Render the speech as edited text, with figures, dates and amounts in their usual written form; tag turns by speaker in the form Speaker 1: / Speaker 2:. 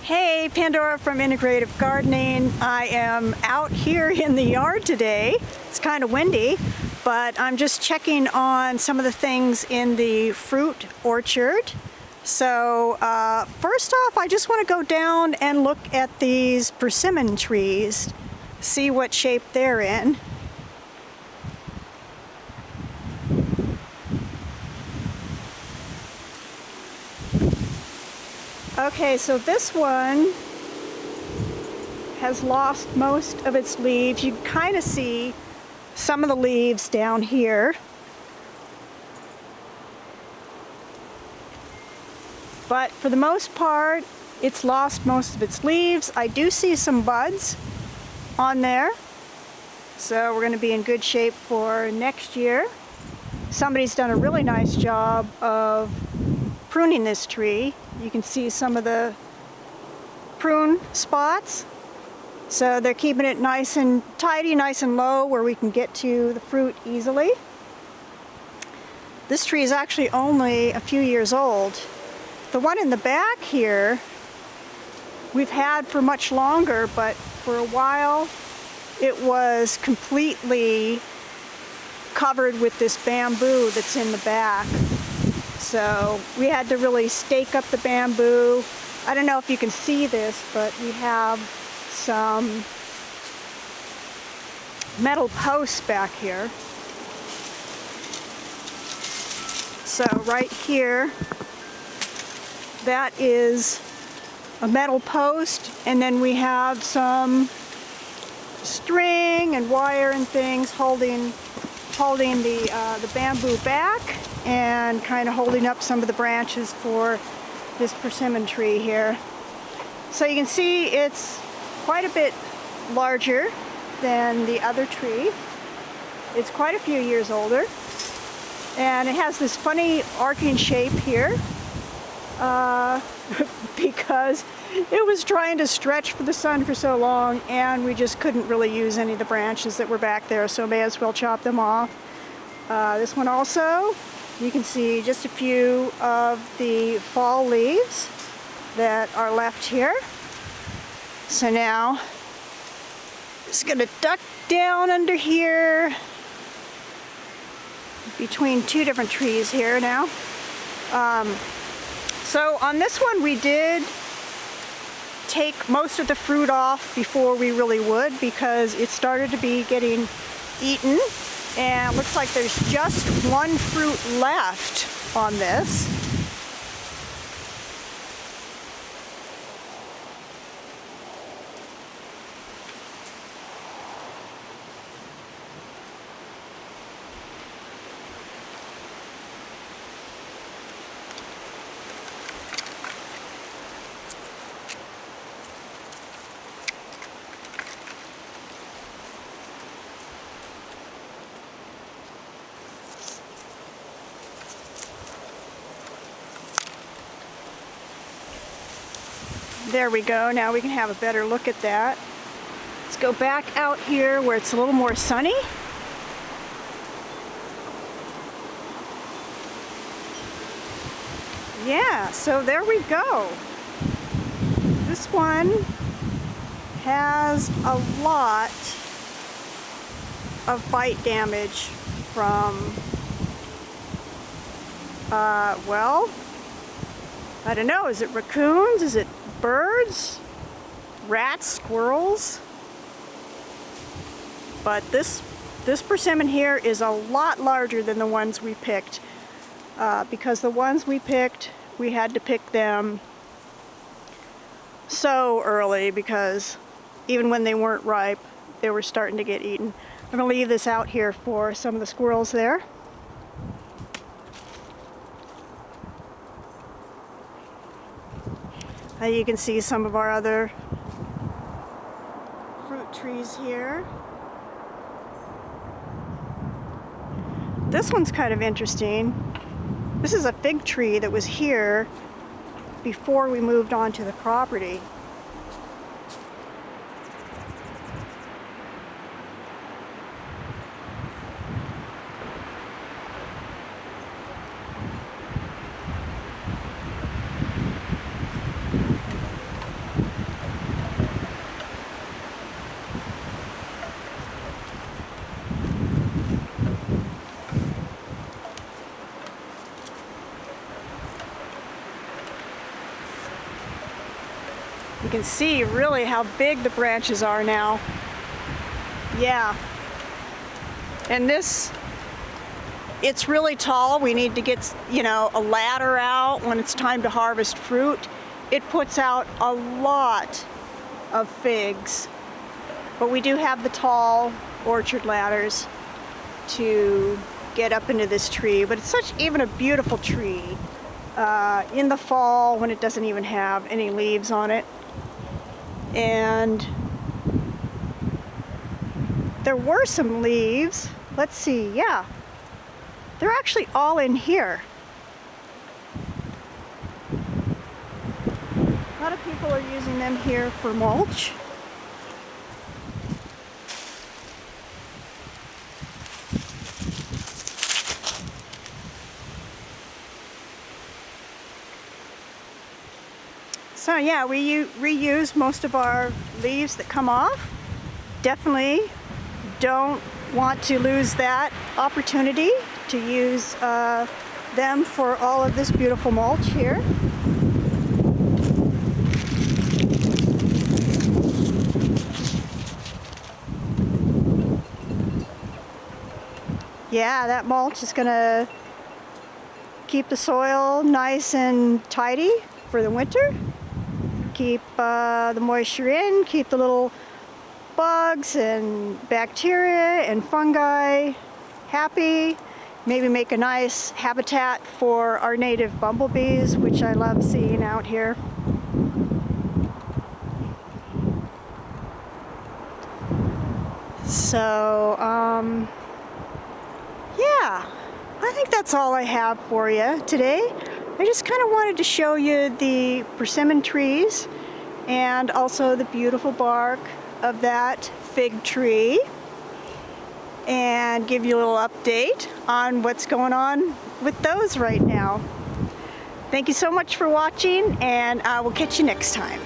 Speaker 1: Hey, Pandora from Integrative Gardening. I am out here in the yard today. It's kind of windy, but I'm just checking on some of the things in the fruit orchard. So first off, I just want to go down and look at these persimmon trees, see what shape they're in. Okay, so this one has lost most of its leaves. You can kind of see some of the leaves down here. But for the most part, it's lost most of its leaves. I do see some buds on there. So we're going to be in good shape for next year. Somebody's done a really nice job of pruning this tree. You can see some of the prune spots. So they're keeping it nice and tidy, nice and low where we can get to the fruit easily. This tree is actually only a few years old. The one in the back here we've had for much longer, but for a while it was completely covered with this bamboo that's in the back. So we had to really stake up the bamboo. I don't know if you can see this, but we have some metal posts back here. So right here, that is a metal post, and then we have some string and wire and things holding the bamboo back and kind of holding up some of the branches for this persimmon tree here. So you can see it's quite a bit larger than the other tree. It's quite a few years older, and it has this funny arcing shape here because it was trying to stretch for the sun for so long, and we just couldn't really use any of the branches that were back there, so may as well chop them off. This one also, you can see just a few of the fall leaves that are left here. So now, just gonna duck down under here between two different trees here now. So on this one we did take most of the fruit off before we really would, because it started to be getting eaten, and it looks like there's just one fruit left on this. There we go. Now we can have a better look at that. Let's go back out here where it's a little more sunny. Yeah, so there we go. This one has a lot of bite damage from, well, I don't know, is it raccoons? Is it birds? Rats? Squirrels? But this persimmon here is a lot larger than the ones we picked, because the ones we picked, we had to pick them so early because even when they weren't ripe, they were starting to get eaten. I'm going to leave this out here for some of the squirrels there. You can see some of our other fruit trees here. This one's kind of interesting. This is a fig tree that was here before we moved onto the property. You can see really how big the branches are now. Yeah. And this, it's really tall. We need to get, a ladder out when it's time to harvest fruit. It puts out a lot of figs. But we do have the tall orchard ladders to get up into this tree. But it's such even a beautiful tree in the fall when it doesn't even have any leaves on it. And there were some leaves. Let's see, yeah. They're actually all in here. A lot of people are using them here for mulch. So yeah, we reuse most of our leaves that come off. Definitely don't want to lose that opportunity to use them for all of this beautiful mulch here. Yeah, that mulch is gonna keep the soil nice and tidy for the winter. Keep the moisture in, keep the little bugs and bacteria and fungi happy. Maybe make a nice habitat for our native bumblebees, which I love seeing out here. So, yeah, I think that's all I have for you today. I just kind of wanted to show you the persimmon trees and also the beautiful bark of that fig tree and give you a little update on what's going on with those right now. Thank you so much for watching, and I will catch you next time.